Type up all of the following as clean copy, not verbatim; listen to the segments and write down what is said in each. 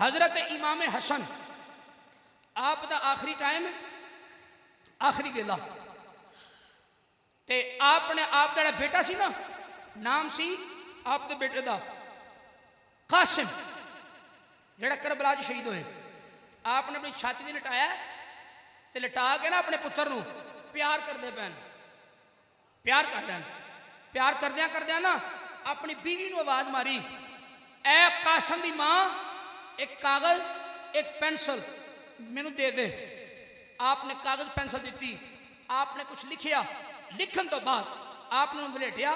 حضرت امام حسن آپ دا آخری ٹائم آخری ویلا تے آپ نے آپ دا بیٹا سی نا نام سی آپ دے بیٹے دا قاسم جڑا کربلا جو شہید ہوئے آپ نے اپنی چھاتی دی لٹایا تے لٹا کے نا اپنے پتر نو پیار کر دے پہن پیار کر دیا نا اپنی بیوی نو آواز ماری اے قاسم دی ماں ایک کاغذ ایک پینسل میں نو دے دے آپ نے کاغذ پینسل دیتی آپ نے کچھ لکھیا لکھن تو بعد آپ نے ولیٹیا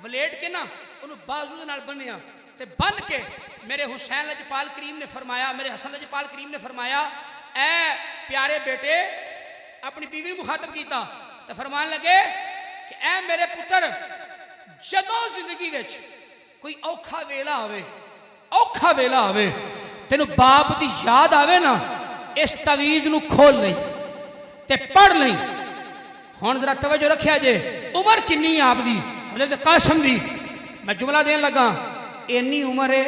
ولیٹ کے نا انہوں بازو دے نال بنیا تے بن کے میرے حسین لجپال کریم نے فرمایا میرے حسن لجپال کریم نے فرمایا اے پیارے بیٹے اپنی بیوی مخاطب کیتا تو فرمان لگے کہ اے میرے پتر جدوں زندگی وچ کوئی اوکھا ویلا ہوئے تینوں باپ دی یاد آوے نا اس تویز نو کھول لیں تے پڑھ لیں ہون ذرا توجہ رکھیا جے عمر کنی آپ دی حضرت قاسم دی میں جملہ دین لگا اینی عمر ہے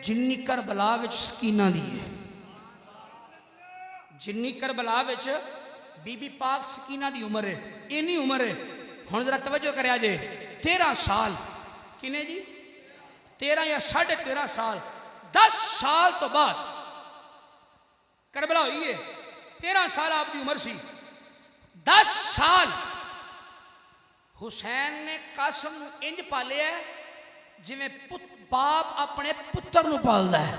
جنی کربلا وچ سکینہ دی ہے جنی کربلا وچ بی بی پاک سکینہ دی عمر ہے اینی عمر ہے ہون ذرا توجہ کریا جے 13 سال کنے جی 13 یا 13.5 سال 10 سال تو بعد کربلا ہوئی ہے 13 سال آپ کی عمر سی 10 سال حسین نے قاسم انج پالے ہے جی میں باپ اپنے پتر نو پالدا ہے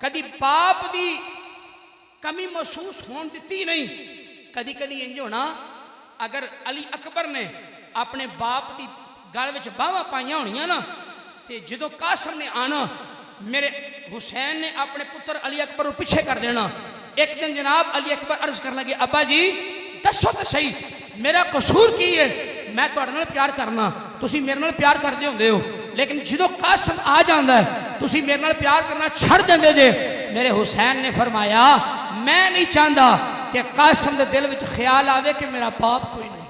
کدی باپ دی کمی محسوس ہون دیتی نہیں کدی انج ہونا اگر علی اکبر نے اپنے باپ دی گل وچ باواں پائیاں ہونیاں نا تے جدوں قاسم نے آنا میرے حسین نے اپنے پتر علی اکبر کو پیچھے کر دینا ایک دن جناب علی اکبر عرض کرنے لگے ابا جی دسو تو صحیح میرا قصور کی ہے میں تہاڈے نال پیار کرنا تسی میرے نال پیار کردے ہوندے ہو لیکن جدوں قاسم آ جاندا ہے تسی میرے نال پیار کرنا چھڑ دیندے جے میرے حسین نے فرمایا میں نہیں چاہتا کہ قاسم دے دل وچ خیال آوے کہ میرا باپ کوئی نہیں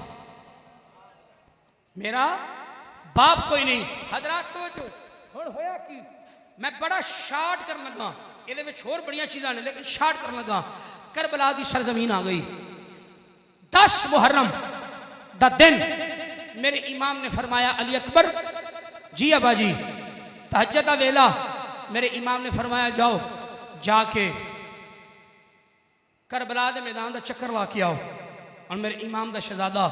میرا باپ کوئی نہیں حضرات توجہ ہن ہویا کی میں بڑا شارٹ کر لگا یہ چھوڑ بڑیاں چیزاں نے لیکن شارٹ کر لگا کربلا دی سرزمین آ گئی 10 محرم دا دن میرے امام نے فرمایا علی اکبر جی ابا جی تہجد دا ویلا میرے امام نے فرمایا جاؤ جا کے کربلا دے میدان دا چکر لا کے آؤ اور میرے امام دا شہزادہ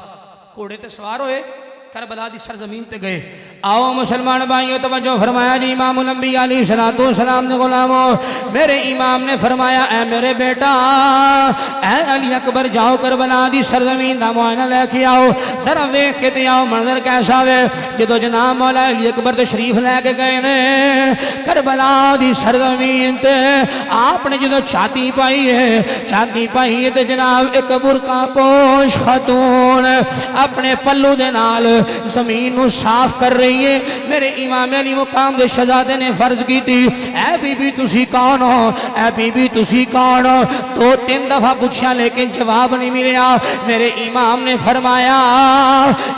گھوڑے تے سوار ہوئے کربلا دی سرزمین تے گئے آؤ مسلمان بھائیوں توجہ فرمایا جی امام الانبیاء علیہ السلام نے غلاموں میرے امام نے فرمایا اے میرے بیٹا اے علی اکبر جاؤ کربلا دی سرزمین دا معائنہ لے کے آؤ ذرا ویکھ کے تے آؤ منظر کیسا وے جدوں جناب مولا علی اکبر تشریف لے کے گئے نے کربلا دی سرزمین تے آپ نے جدوں چھاتی پائی ہے تے جناب ایک برقع پوش خاتون اپنے پلو دے نال زمین نو صاف کر رہی ہے میرے امام علی مقام دے شہزادے نے فرض کی تھی اے بی بی تسی کون ہو 2-3 دفعہ پوچھا لیکن جواب نہیں ملیا میرے امام نے فرمایا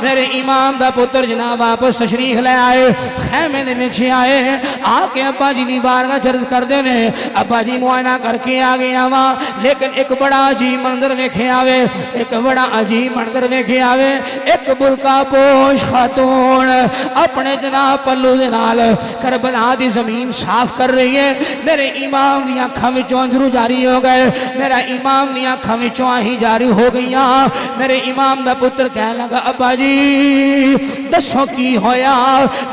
میرے امام دا پتر جناب واپس تشریف لے آئے خیمے دے نیچے آئے آ کے ابا جی دی بارگاہ چرز کر دینے ابا جی معائنہ کر کے آ گیا وہاں لیکن ایک بڑا عجیب منظر ویکھے آوے ایک برقع پوش خاتون اپنے جناب پلو دے نال کربلا دی زمین صاف کر رہی ہے میرے امام دی آنکھاں وچوں انجرو جاری ہو گئے میرا امام دی آنکھاں وچوں آہیں جاری ہو گئیاں میرے امام دا پتر کہنے لگا ابا جی دسو کی ہویا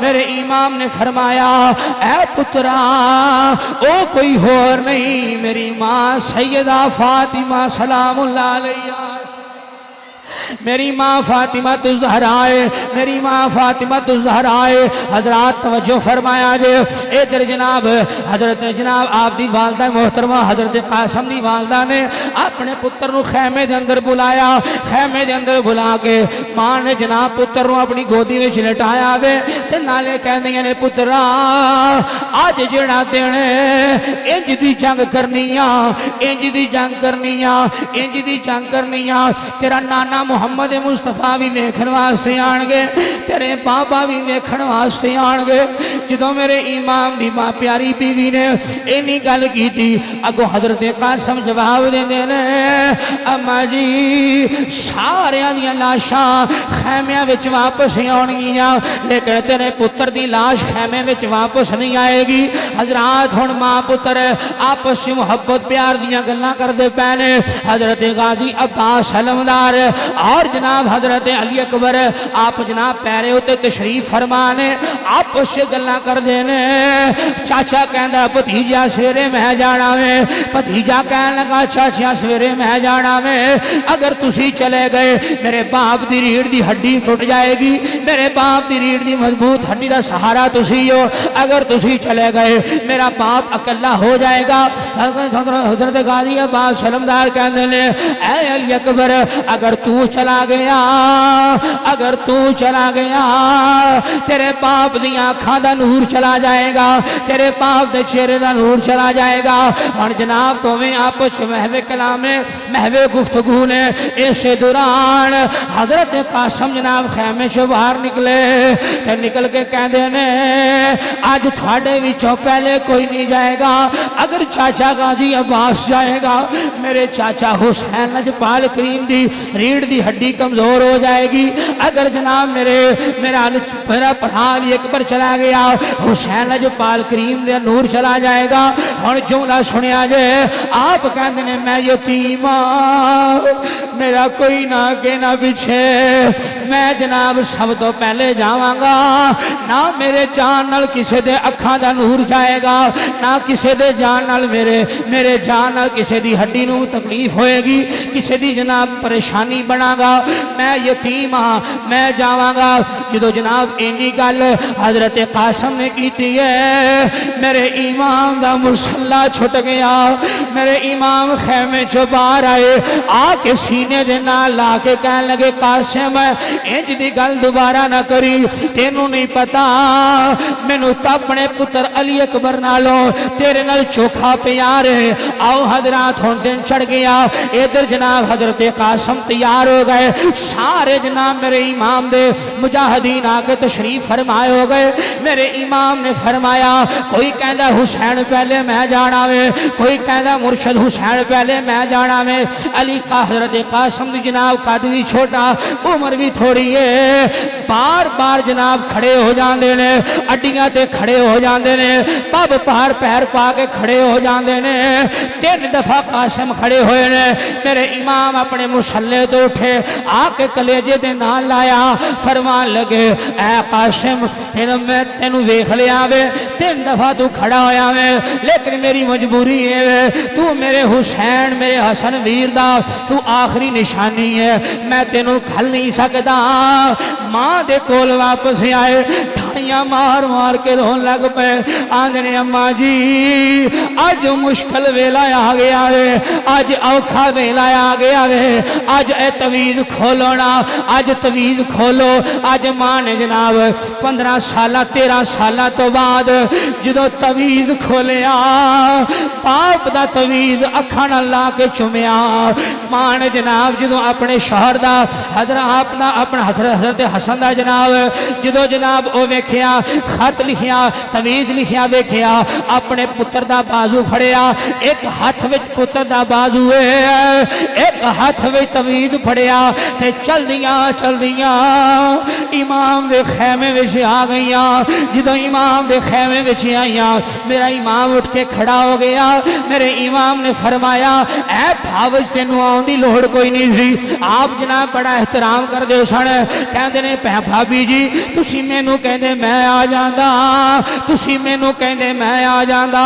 میرے امام نے فرمایا اے پترا او کوئی اور نہیں میری ماں سیدہ فاطمہ سلام اللہ علیہا میری ماں فاطمہ الزہرا حضرات توجہ فرمایا جے ادھر جناب حضرت آپ دی والدہ محترمہ حضرت قاسم دی والدہ نے اپنے پتر نو خیمے دے اندر بلا کے ماں نے جناب پتر نو اپنی گودی میں لٹایا وے تے نالے کہہ دیا نے پترا آج جڑا دینے انج دی جنگ کرنی تیرا نانا محمد مصطفیٰ بھی ویکھن واسطے آن گے، تیرے بابا بھی ویکھن واسطے آن گے۔ جدوں میرے امام دی ماں پیاری بیوی نے اینی گل کیتی، اگوں حضرت قاسم جواب دیندے نے، اما جی سارے دیاں لاشاں خیمیاں وچ واپس آن گیاں، لیکن تیرے پتر دی لاش خیمے وچ واپس نہیں آئے گی۔ حضرات ہن ماں پتر آپس میں محبت پیار دیاں گلاں کردے پے نے۔ حضرت غازی عباس علمدار اور جناب حضرت علی اکبر آپ جناب پیرے ہوتے تشریف فرمانے، آپس سے گلاں کردے نے۔ چاچا کہندا بھتیجا سویرے میں جانا میں، بھتیجا کہن لگا چاچا سویرے میں جانا میں، اگر تسی چلے گئے میرے باپ دی ریڑھ دی ہڈی ٹوٹ جائے گی، میرے باپ دی ریڑھ دی مضبوط ہڈی دا سہارا تسی ہو، اگر تسی چلے گئے میرا باپ اکلا ہو جائے گا۔ حضرت غازی عباس علمدار کہندے نے، اے علی اکبر اگر تو چلا گیا، اگر تو چلا گیا تیرے باپ دی آنکھاں دا نور چلا جائے گا، تیرے باپ دے چہرے دا نور چلا جائے گا۔ اور جناب تو میں آپس محو کلام محو گفتگو نے ایسے دوران حضرت قاسم جناب خیمے سے باہر نکلے تے نکل کے کہندے نے، آج تھوڑے وچوں پہلے کوئی نہیں جائے گا، اگر چاچا غازی عباس جائے گا میرے چاچا حسین لجپال کریم دی ریڑھ دی ہڈی کمزور ہو جائے گی، اگر جناب میرا پڑھا علی اکبر چلا گیا حسین لجپال کریم دے نور چلا جائے گا۔ اور جملہ سنیا جے آپ کہندے نے، میں یتیم میرا کوئی نہ کہ نہ پیچھے، میں جناب سب تو پہلے جاواں گا، نہ میرے جان نال کسے دے اکھاں دا نور جائے گا، نہ کسے دے جان نال میرے جان نال کسے دی ہڈی نو تکلیف ہوئے گی، کسے دی جناب پریشانی بنا گا، میں یتیم ہاں میں جاواں گا۔ جدو جناب اینی گل حضرت قاسم نے کیتی ہے، میرے امام دا مسلح چھٹ گیا، میرے امام خیمے چو باہر آئے، آ کے سینے دے نال لا کے کہنے لگے، قاسم انج دی گل دوبارہ نہ کری، تینوں نہیں پتا مینوں تا اپنے پتر علی اکبر نالوں تیرے نال چوکھا پیار ہے۔ آؤ حضرات ہن دن چڑھ گیا، ادھر جناب حضرت قاسم تیار ہو گئے، سارے جناب میرے امام دے مجاہدین آکے تشریف فرمائے ہو گئے۔ میرے امام نے فرمایا، کوئی کہندا حسین پہلے میں جانا میں، کوئی کہندا مرشد حسین پہلے میں جانا میں۔ علی کا حضرت قاسم دی جناب قادری چھوٹا، عمر بھی تھوڑی ہے، بار بار جناب کھڑے ہو جاندے نے، اڈیاں تے کھڑے ہو جاندے نے، پب پار پیر پا کے کھڑے ہو جاندے نے۔ 3 دفعہ قاسم کھڑے ہوئے نے، میرے امام اپنے مسلح تو اٹھے، آ کے کلیجے دے نال لایا، فرمان لگے، اے قاسم تینوں ویکھ لیا وے، 3 دفعہ تو کھڑا ہویا وے، لیکن میری مجبوری ہے، تو میرے حسین میرے حسن ویر دا تو آخری نشانی ہے، میں تینوں کھل نہیں سکتا۔ ماں دے کول واپس آئے، ٹھائیاں مار مار کے رون لگ پے، آندھنے اماں جی آج مشکل ویلا آ گیا وے، آج اوکھا ویلا آ گیا وے، آج اے تویز کھولو نا، آج تویز کھولو۔ آج ماں نے جناب 15 سالہ 13 سالہ تو بعد جدو تویز کھولیا، باپ دا تویز اکھاں نال لا کے چومیا، ماں نے جناب جدو اپنے شوہر دا اپنا حضرت حسن دا جناب جدو جناب او ویکھیا، خط لکھیا، تویز لکھیا ویکھیا، اپنے پتر دا بازو پھڑیا، ایک ہاتھ وچ پتر دا بازو ہے، ایک ہاتھ وچ تویز پھڑیا، تے چل دیاں امام دے خیمے وچ آ گئیاں۔ جدو امام دے خیمے وچ آئیاں، میرا امام اٹھ کے کھڑا ہو گیا، میرے امام نے فرمایا، اے بھاوج تینوں آن دی لوڑ کوئی نہیں سی، آپ جناب بڑا احترام کر دے سن، کہندے نے بھابی جی تسی مینوں کہندے میں آ جاندا، تسی مینوں کہندے میں آ جاندا۔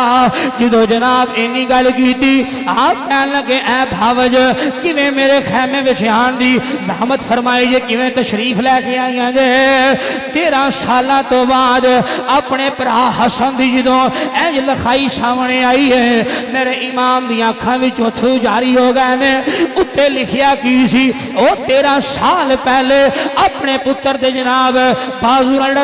جدو جناب اینی گل کیتی، آپ کہن لگے، اے بھاوج کیویں میرے خیمے وچ آن دی زحمت فرمائی جے، کیویں تشریف لے کے آئیاں جے؟ 13 سالہ تو بعد اپنے بھرا حسن دی جدو انج لکھائی سامنے آئی ہے، میرے امام دی آنکھاں وچ اتھرو جاری ہو گئے نے۔ اتے لکھیا کی سی، او 13 سال پہلے اپنے پتر دے جناب بازو نال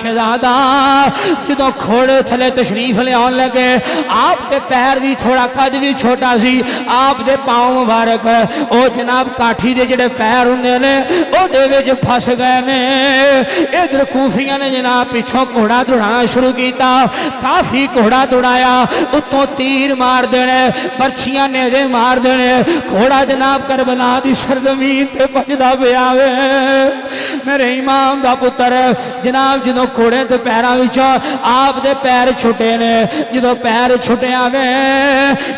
شہزادہ جدوں گھوڑے تھلے تشریف لے آن لگے آپ دے پیر بھی تھوڑا قد بھی چھوٹا سی آپ دے پاؤں مبارک او جناب کاٹھی دے جڑے پیر ہوندے نے او دے وچ پھس گئے نے ادھر کوفیاں نے جناب پیچھوں گھوڑا دوڑانا شروع کیتا کافی گھوڑا دوڑایا اتوں تیر مار دینے برچیاں نیزے مار دینے گھوڑا جناب کربلا دی سرزمین تے بجدا پیا وے میرے امام دا پتر جناب جدوں گھوڑے تے پیراں وچوں آپ دے پیر چھٹے نے جدوں پیر چھٹے آوے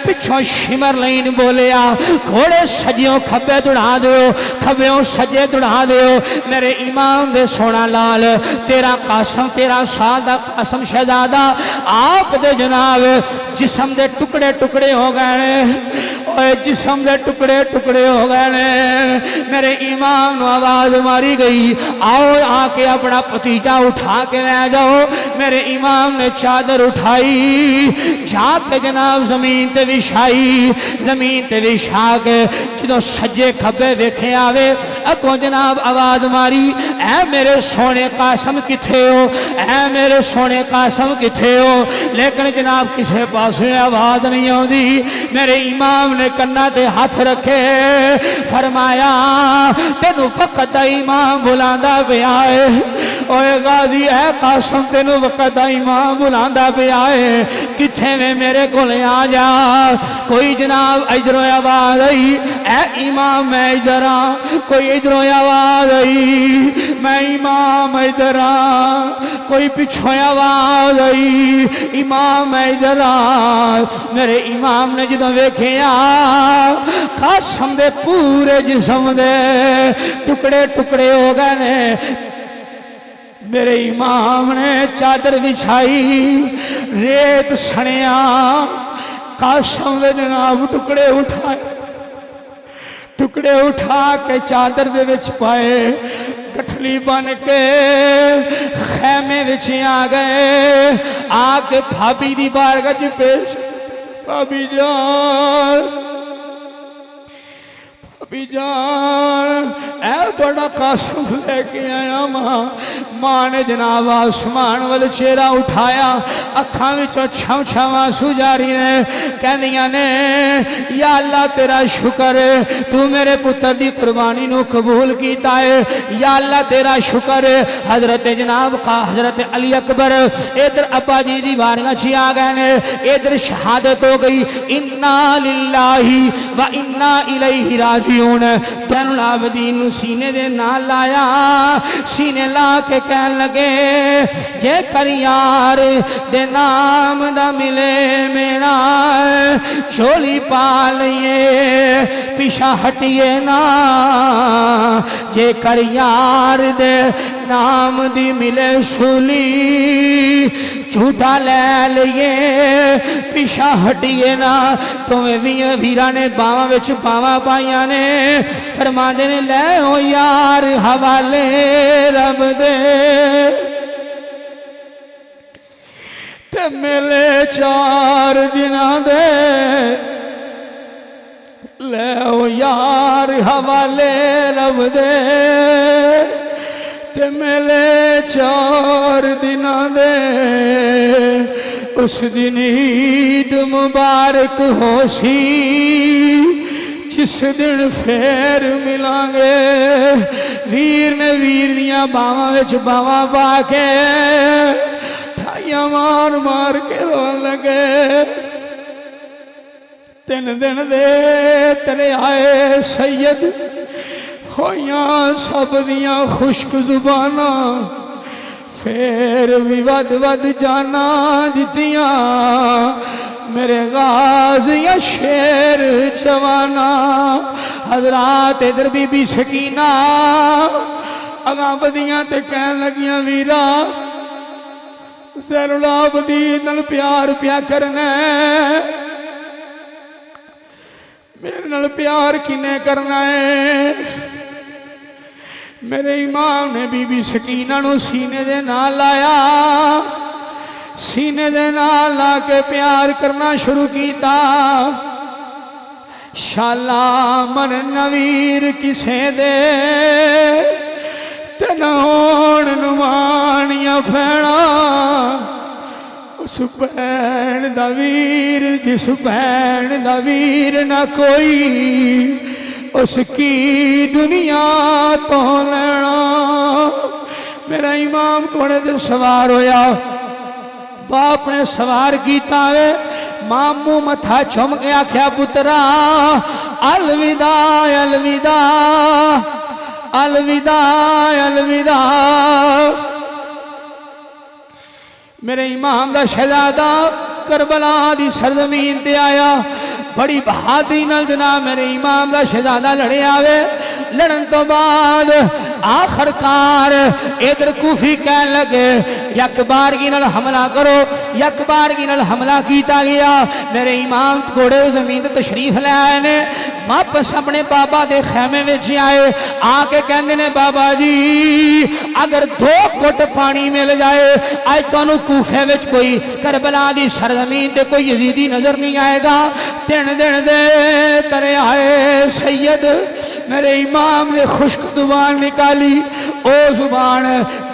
پچھوں شمر لین بولیا گھوڑے سجیوں کھبے دوڑا دیو کھبیوں سجے دوڑا دیو میرے امام دے سونا لال تیرا قاسم تیرا سادہ قاسم شہزادہ آپ دے جناب جسم دے ٹکڑے ٹکڑے ہو گئے اوے جسم دے ٹکڑے ٹکڑے ہو گئے میرے امام نو آواز ماری گئی آؤ آ کے اپنا پتیجا اٹھا کے لے جاؤ میرے امام نے چادر اٹھائی جا کے جناب زمین تے وچھائی زمین تے وچھا کے جدوں سجے کھبے ویکھے آوے اگوں جناب آواز ماری اے میرے سونے قاسم کتھے ہو اے میرے سونے قاسم کتھے ہو لیکن جناب کسے پاسے آواز نہیں آندی میرے امام نے کنا تے ہاتھ رکھے فرمایا تینو وقت دا امام بلاندا پیا اے اوے غازی اے قاسم تینو وقت دا امام بلاندا پیا اے کتھے میں میرے کول آ جا کوئی جناب ادھروں آواز آئی اے امام میں ادھر آ کوئی ادھروں آواز آئی میں امام ادھر آ کوئی پچھوں آواز آئی امام میں ادھر آ میرے امام نے جدوں ویکھیا قاسم دے پورے جسم دے ٹکڑے ٹکڑے ہو گئے نے میرے امام نے چادر بچھائی ریت سنیا قاسم دے جناب ٹکڑے اٹھائے ٹکڑے اٹھا کے چادر دے وچ پائے گٹھلی بن کے خیمے وچ آ گئے آ کے بھابی دی بارگاہ وچ پیش بھابی جان بھابی جان اے تھوڑا قاسم لے کے آیا ماں نے جناب آسمان وال چہرہ اٹھایا اکھاں وچوں چھم چھم آنسو جاری نے کہندیاں نے یا اللہ تیرا شکر ہے تو میرے پتر دی قربانی نو قبول کیتا ہے یا اللہ تیرا شکر ہے حضرت جناب حضرت علی اکبر ادھر ابا جی دی بارگاہ چ آ گئے نے ادھر شہادت ہو گئی انا للہ و انا الیہ راجعون بین العابدین نو سینے دے نال لایا سینے لا کے کہن لگے جے کر یار دے نام دا ملے میرا چولی پا لئیے پیشہ ہٹیے نا جے کر یار دے نام دی ملے سولی جھوٹا لے لئیے پیشہ ہٹیے نا تمہیں ویرہ نے باواں وچ باواں پائیاں نے فرما دینے لے او یار حوالے رب دے تے ملے 4 دناں دے لے او یار حوالے رب دے تے ملے 4 دناں دے اس دن عید مبارک ہو سی جس دن پھر ملیں گے ویر نے ویر دیاں باواں وچ باواں پا کے ٹھائیاں مار مار کے رون لگے 3 دن دے تیرے آئے سید ہویاں سب دیاں خشک زباناں پھر بھی ود ود جانا دتیاں میرے غازی شیر جوانا حضرات ادھر بی بی سکینہ اگاں بدیاں تے کہن لگیاں ویرا زین العابدین نال پیار پیا کرنا میرے نال پیار کنے کرنا ہے میرے امام نے بی بی سکینہ نو سینے دے نال لایا سینے دے نال لا کے پیار کرنا شروع کیتا شالا من نویر کسے دے تنون نمانیاں پھینا اس بین دا ویر جس بین دا ویر نہ کوئی اس کی دنیا تو لینا میرا امام گھوڑے تے سوار ہویا باپ نے سوار کیتا ہے مامو متھا چم کے آکھیا پترا الوداع الوداع الوداع الوداع میرے امام دا شہزادہ کربلا دی سرزمین تے آیا بڑی بہادری نال جناب میرے امام دا شہزادہ لڑے آوے لڑن تو بعد آخر کار ادھر کوفی کہن لگے یک بارگی نال حملہ کرو یک بارگی نال حملہ کیتا گیا میرے امام گھوڑے زمین تے تشریف لے آئے نے واپس اپنے بابا دے خیمے وچ آئے آ کے کہندے نے بابا جی اگر 2 گھٹ پانی مل جائے اج تانوں کوفے وچ کوئی کربلا دی سرزمین تے کوئی یزیدی نظر نہیں آئے گا دن دے ترے آئے سید میرے امام نے خشک زبان نکالی او زبان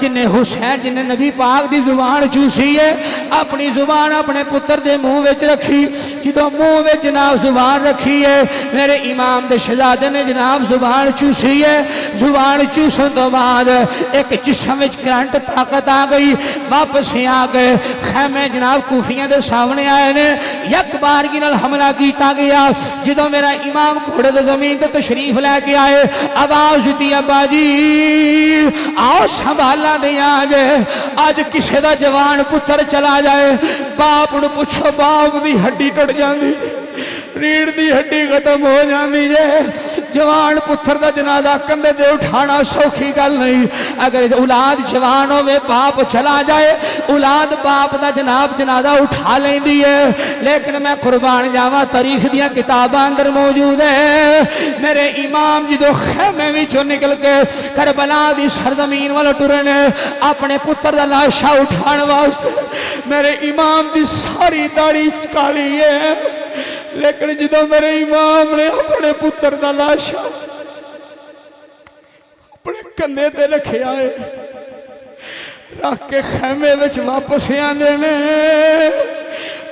جنہیں حسین جنہیں نبی پاک دی زبان چوسی ہے اپنی زبان اپنے پتر دے منہ وچ رکھی جدو منہ وچ جناب زبان رکھی ہے میرے امام دے شہزادے نے جناب زبان چوسی ہے زبان چوسن تو بعد ایک جسم وچ کرنٹ طاقت آ گئی واپس ہی آ گئے خیمے جناب کوفیاں دے سامنے آئے نے یک بارگی نال حملہ کیتا گیا جدو میرا امام گھوڑے دے زمین تے تشریف لے کے آئے آواز دی ابا جی آؤ سنبھالا دیا جائے آج کسے دا جوان پتر چلا جائے باپ نو پوچھو باپ دی ہڈی ٹوٹ جاندی ریڑھ دی ہڈی ختم ہو جاندی جائے جوان پتر دا جنازہ کندھے دے اٹھانا سوکھی گل نہیں اگر اولاد جوان ہوئے باپ چلا جائے اولاد باپ دا جناب جنازہ اٹھا لیں دیئے لیکن میں قربان جاواں تاریخ دیا کتاباں اندر موجود ہے میرے امام جدو خیمے وچوں نکل کے کربلا دی سرزمین والا ٹرنے اپنے پتر دا لاشا اٹھان واسطے میرے امام دی ساری داڑھی کالی ہے لیکن جدو میرے امام نے اپنے پتر دا لاشا اپنے کندھے تے رکھیا ہے رکھ کے خیمے وچ واپس آندے نے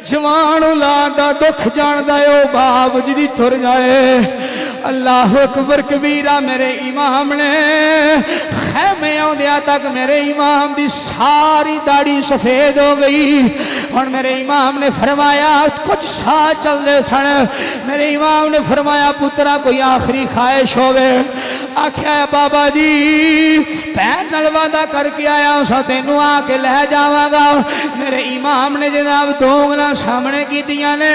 جوان اولاد دا دکھ جاندا ہے او باپ جدی تر جائے اللہ اکبر کبیرہ میرے امام نے خیمے آندیا تک میرے امام دی ساری داڑھی سفید ہو گئی اور میرے امام نے فرمایا کچھ سا چل دے سن میرے امام نے فرمایا پترا کوئی آخری خواہش ہوئے آکھیا بابا جی پیر نال وعدہ کر کے آیا سا تینوں آ کے لے جاواں گا میرے امام نے جناب 2 انگلاں سامنے کیتیاں نے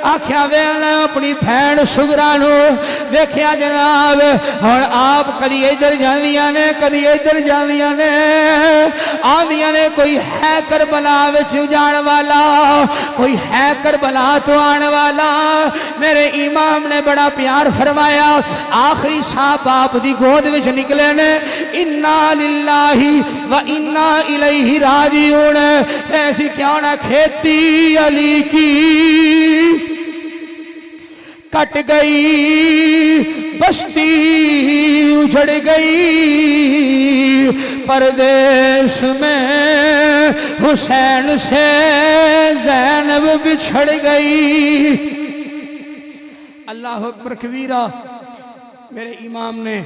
آکھیا ویلا اپنی بھین سگرا نو ویکھیا جناب اور آپ کدی ادھر جاندیاں نے کدی ادھر جاندیاں نے آندیاں نے کوئی ہے کربلا وچ جان والا کوئی ہے کربلا تو آن والا میرے امام نے بڑا پیار فرمایا آخری سانپ آپ دی گود وچ نکلے نے انا للہ و انا الیہ راجعون ایسی کیا نہ کھیتی علی کی کٹ گئی بستی اجڑ گئی پردیس میں حسین سے زینب بچھڑ گئی اللہ اکبر کبیرہ میرے امام نے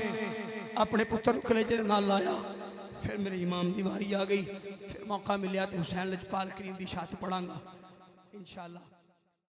اپنے پتر کلیجے نال لایا پھر میرے امام دی باری آ گئی پھر موقع ملیا تو حسین لجپال کریم دی شاعت پڑھاں گا انشاءاللہ